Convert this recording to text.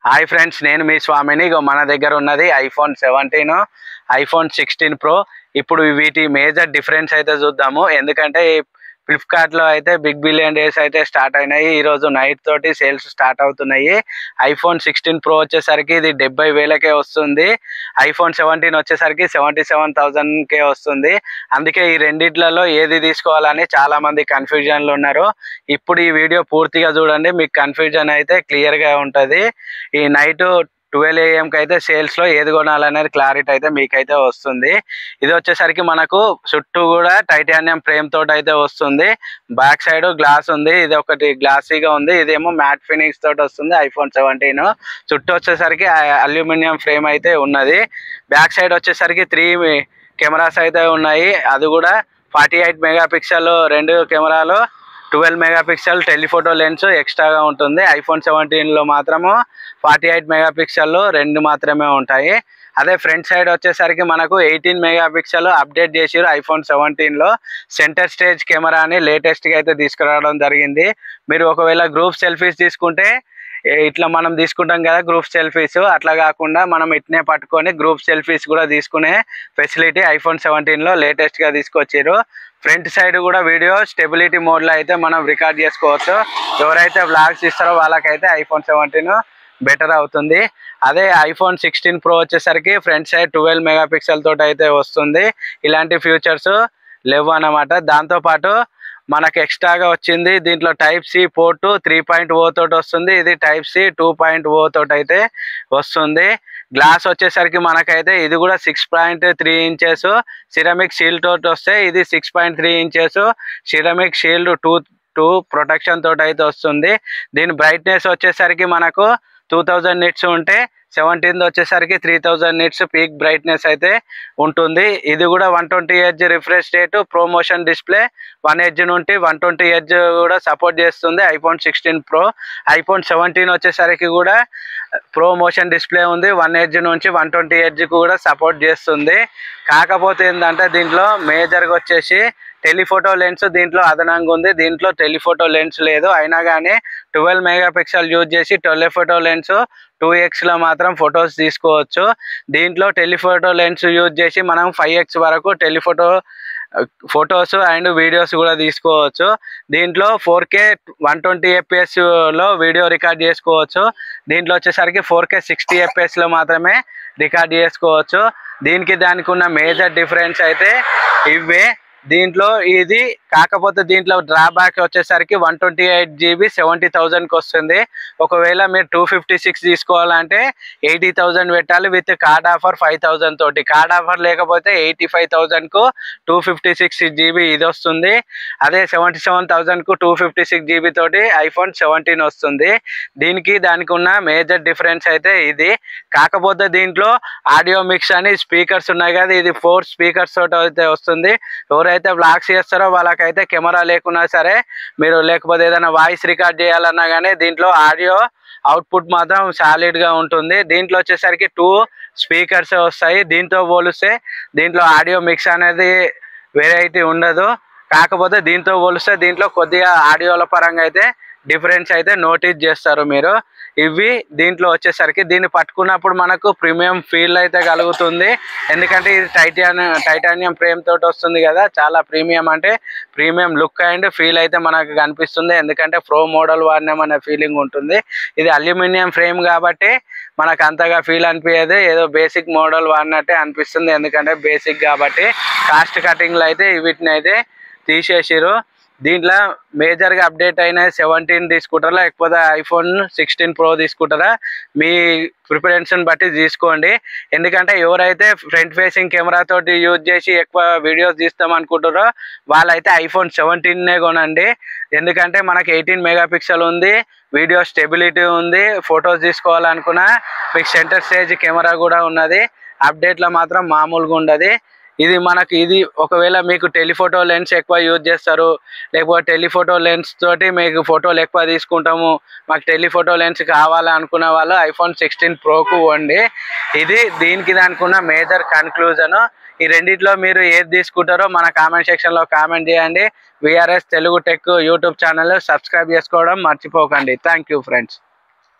Hi friends, నేను మీ స్వామిని. మన దగ్గర ఉన్నది ఐఫోన్ 17, ఐఫోన్ 16 ప్రో. ఇప్పుడు వీటి మేజర్ డిఫరెన్స్ అయితే చూద్దాము. ఎందుకంటే ఫ్లిప్కార్ట్లో అయితే బిగ్ బిలియన్ డేస్ అయితే స్టార్ట్ అయినాయి. ఈరోజు నైట్ తోటి సేల్స్ స్టార్ట్ అవుతున్నాయి. ఐఫోన్ 16 ప్రో వచ్చేసరికి ఇది 70,000కే వస్తుంది. ఐఫోన్ 17 వచ్చేసరికి 77,000కే వస్తుంది. అందుకే ఈ రెండిట్లలో ఏది తీసుకోవాలని చాలా మంది కన్ఫ్యూజన్లో ఉన్నారు. ఇప్పుడు ఈ వీడియో పూర్తిగా చూడండి, మీకు కన్ఫ్యూజన్ అయితే క్లియర్గా ఉంటుంది. ఈ నైట్ 12 AM అయితే సేల్స్లో ఏది కొనాలనేది క్లారిటీ అయితే మీకైతే వస్తుంది. ఇది వచ్చేసరికి మనకు చుట్టూ కూడా టైటానియం ఫ్రేమ్ తోటి అయితే వస్తుంది. బ్యాక్ సైడ్ గ్లాస్ ఉంది, ఇది ఒకటి గ్లాసీగా ఉంది, ఇదేమో మ్యాట్ ఫినిష్ తోటి వస్తుంది. ఐఫోన్ 17 చుట్టూ వచ్చేసరికి అల్యూమినియం ఫ్రేమ్ అయితే ఉన్నది. బ్యాక్ సైడ్ వచ్చేసరికి 3 కెమెరాస్ అయితే ఉన్నాయి. అది కూడా 48 మెగాపిక్సెల్ 2 కెమెరాలు, 12 మెగాపిక్సెల్ టెలిఫోటో లెన్స్ ఎక్స్ట్రాగా ఉంటుంది. ఐఫోన్ 17లో మాత్రము 48 మెగాపిక్సెల్ 2 మాత్రమే ఉంటాయి. అదే ఫ్రంట్ సైడ్ వచ్చేసరికి మనకు 18 మెగాపిక్సెల్ అప్డేట్ చేసారు. ఐఫోన్ 17లో సెంటర్ స్టేజ్ కెమెరాని లేటెస్ట్గా అయితే తీసుకురావడం జరిగింది. మీరు ఒకవేళ గ్రూప్ సెల్ఫీస్ తీసుకుంటే ఇట్లా మనం తీసుకుంటాం కదా గ్రూప్ సెల్ఫీస్, అట్లా కాకుండా మనం ఇట్నే పట్టుకొని గ్రూప్ సెల్ఫీస్ కూడా తీసుకునే ఫెసిలిటీ ఐఫోన్ 17లో లేటెస్ట్గా తీసుకొచ్చారు. ఫ్రంట్ సైడ్ కూడా వీడియో స్టెబిలిటీ మోడ్లో అయితే మనం రికార్డ్ చేసుకోవచ్చు. ఎవరైతే వ్లాగ్స్ ఇస్తారో వాళ్ళకైతే ఐఫోన్ 17 బెటర్ అవుతుంది. అదే ఐఫోన్ 16 ప్రో వచ్చేసరికి ఫ్రంట్ సైడ్ 12 మెగాపిక్సెల్ తోటి అయితే వస్తుంది. ఇలాంటి ఫీచర్స్ లేవు అన్నమాట. దాంతోపాటు మనకు ఎక్స్ట్రాగా వచ్చింది దీంట్లో టైప్ సి పోర్టు 3.0 తోటి వస్తుంది. ఇది టైప్ సి 2.0 తోటి అయితే వస్తుంది. గ్లాస్ వచ్చేసరికి మనకైతే ఇది కూడా 6.3 ఇంచెస్ సిరమిక్ షీల్డ్ తోటి వస్తే, ఇది 6.3 ఇంచెస్ సిరమిక్ షీల్డ్ 2 ప్రొటెక్షన్ తోటి అయితే వస్తుంది. దీని బ్రైట్నెస్ వచ్చేసరికి మనకు 2000 నిట్స్ ఉంటే 17 వచ్చేసరికి 3000 నిట్స్ పీక్ బ్రైట్నెస్ అయితే ఉంటుంది. ఇది కూడా 120 Hz refresh rate, promotion display 1 Hz నుండి 120 Hz కూడా సపోర్ట్ చేస్తుంది ఐఫోన్ 16 ప్రో. ఐఫోన్ 17 వచ్చేసరికి కూడా ప్రోమోషన్ డిస్ప్లే ఉంది, 1 Hz నుంచి 120 Hz కూడా సపోర్ట్ చేస్తుంది. కాకపోతే ఏంటంటే దీంట్లో మేజర్గా వచ్చేసి టెలిఫోటో లెన్స్ దీంట్లో అదనంగా ఉంది. దీంట్లో టెలిఫోటో లెన్స్ లేదు. అయినా కానీ 12 మెగాపిక్సెల్ యూజ్ చేసి టెలిఫోటో లెన్స్ 2x మాత్రం ఫొటోస్ తీసుకోవచ్చు. దీంట్లో టెలిఫోటో లెన్స్ యూజ్ చేసి మనం 5x వరకు టెలిఫోటో ఫొటోస్ అండ్ వీడియోస్ కూడా తీసుకోవచ్చు. దీంట్లో 4K 120 FPS వీడియో రికార్డ్ చేసుకోవచ్చు. దీంట్లో వచ్చేసరికి 4K 60 FPS మాత్రమే రికార్డ్ చేసుకోవచ్చు. దానికి ఉన్న మేజర్ డిఫరెన్స్ అయితే ఇవే. దీంట్లో ఇది కాకపోతే దీంట్లో డ్రాబ్యాక్ వచ్చేసరికి 128 GB 70,000కి వస్తుంది. ఒకవేళ మీరు 256 తీసుకోవాలంటే 80,000 పెట్టాలి విత్ కార్డ్ ఆఫర్ 5,000 తోటి. కార్డ్ ఆఫర్ లేకపోతే 85,000కు 256 GB ఇది వస్తుంది. అదే 77,000కు 256 GB తోటి ఐఫోన్ 17 వస్తుంది. దానికి ఉన్న మేజర్ డిఫరెన్స్ అయితే ఇది. కాకపోతే దీంట్లో ఆడియో మిక్స్ అని స్పీకర్స్ ఉన్నాయి కదా, ఇది 4 స్పీకర్స్ తోటి అయితే వస్తుంది. ఎవరైతే వ్లాగ్స్ చేస్తారో వాళ్ళకైతే కెమెరా లేకున్నా సరే, మీరు లేకపోతే ఏదైనా వాయిస్ రికార్డ్ చేయాలన్నా కానీ దీంట్లో ఆడియో అవుట్పుట్ మాత్రం సాలిడ్గా ఉంటుంది. దీంట్లో వచ్చేసరికి 2 స్పీకర్స్ వస్తాయి. దీంతో పోలిస్తే దీంట్లో ఆడియో మిక్స్ అనేది వెరైటీ ఉండదు. కాకపోతే దీంతో పోలిస్తే దీంట్లో కొద్దిగా ఆడియోల పరంగా అయితే డిఫరెన్స్ అయితే నోటీస్ చేస్తారు మీరు. ఇవి దీంట్లో వచ్చేసరికి దీన్ని పట్టుకున్నప్పుడు మనకు ప్రీమియం ఫీల్ అయితే కలుగుతుంది. ఎందుకంటే ఇది టైటానియం ఫ్రేమ్ తోటి వస్తుంది కదా, చాలా ప్రీమియం అంటే ప్రీమియం లుక్ అండ్ ఫీల్ అయితే మనకు కనిపిస్తుంది. ఎందుకంటే ప్రో మోడల్ వాడినామనే ఫీలింగ్ ఉంటుంది. ఇది అల్యూమినియం ఫ్రేమ్ కాబట్టి మనకు అంతగా ఫీల్ అనిపించదు, ఏదో బేసిక్ మోడల్ వాడినట్టే అనిపిస్తుంది. ఎందుకంటే బేసిక్ కాబట్టి కాస్ట్ కటింగ్లో అయితే వీటిని అయితే తీసేసారు. దీంట్లో మేజర్గా అప్డేట్ అయిన 17 తీసుకుంటారా లేకపోతే ఐఫోన్ 16 ప్రో తీసుకుంటారా, మీ ప్రిఫరెన్స్ని బట్టి తీసుకోండి. ఎందుకంటే ఎవరైతే ఫ్రంట్ ఫేసింగ్ కెమెరా తోటి యూజ్ చేసి ఎక్కువ వీడియోస్ తీస్తాం అనుకుంటారో వాళ్ళైతే ఐఫోన్ 17నే కొనండి. ఎందుకంటే మనకి 18 మెగాపిక్సెల్ ఉంది, వీడియో స్టెబిలిటీ ఉంది, ఫొటోస్ తీసుకోవాలనుకున్నా మీకు సెంటర్ స్టేజ్ కెమెరా కూడా ఉన్నది. అప్డేట్లో మాత్రం మామూలుగా ఉండదు. ఇది ఒకవేళ మీకు టెలిఫోటో లెన్స్ ఎక్కువ యూజ్ చేస్తారు, లేకపోతే టెలిఫోటో లెన్స్ తోటి మీకు ఫోటోలు ఎక్కువ తీసుకుంటాము, మాకు టెలిఫోటో లెన్స్ కావాలనుకున్న వాళ్ళు ఐఫోన్ 16 ప్రోకు పోండి. దానికి ఉన్న మేజర్ కన్క్లూజన్. ఈ రెండిట్లో మీరు ఏది తీసుకుంటారో మన కామెంట్ సెక్షన్లో కామెంట్ చేయండి. VRS Telugu tech YouTube channel subscribe చేసుకోవడం మర్చిపోకండి. Thank you friends.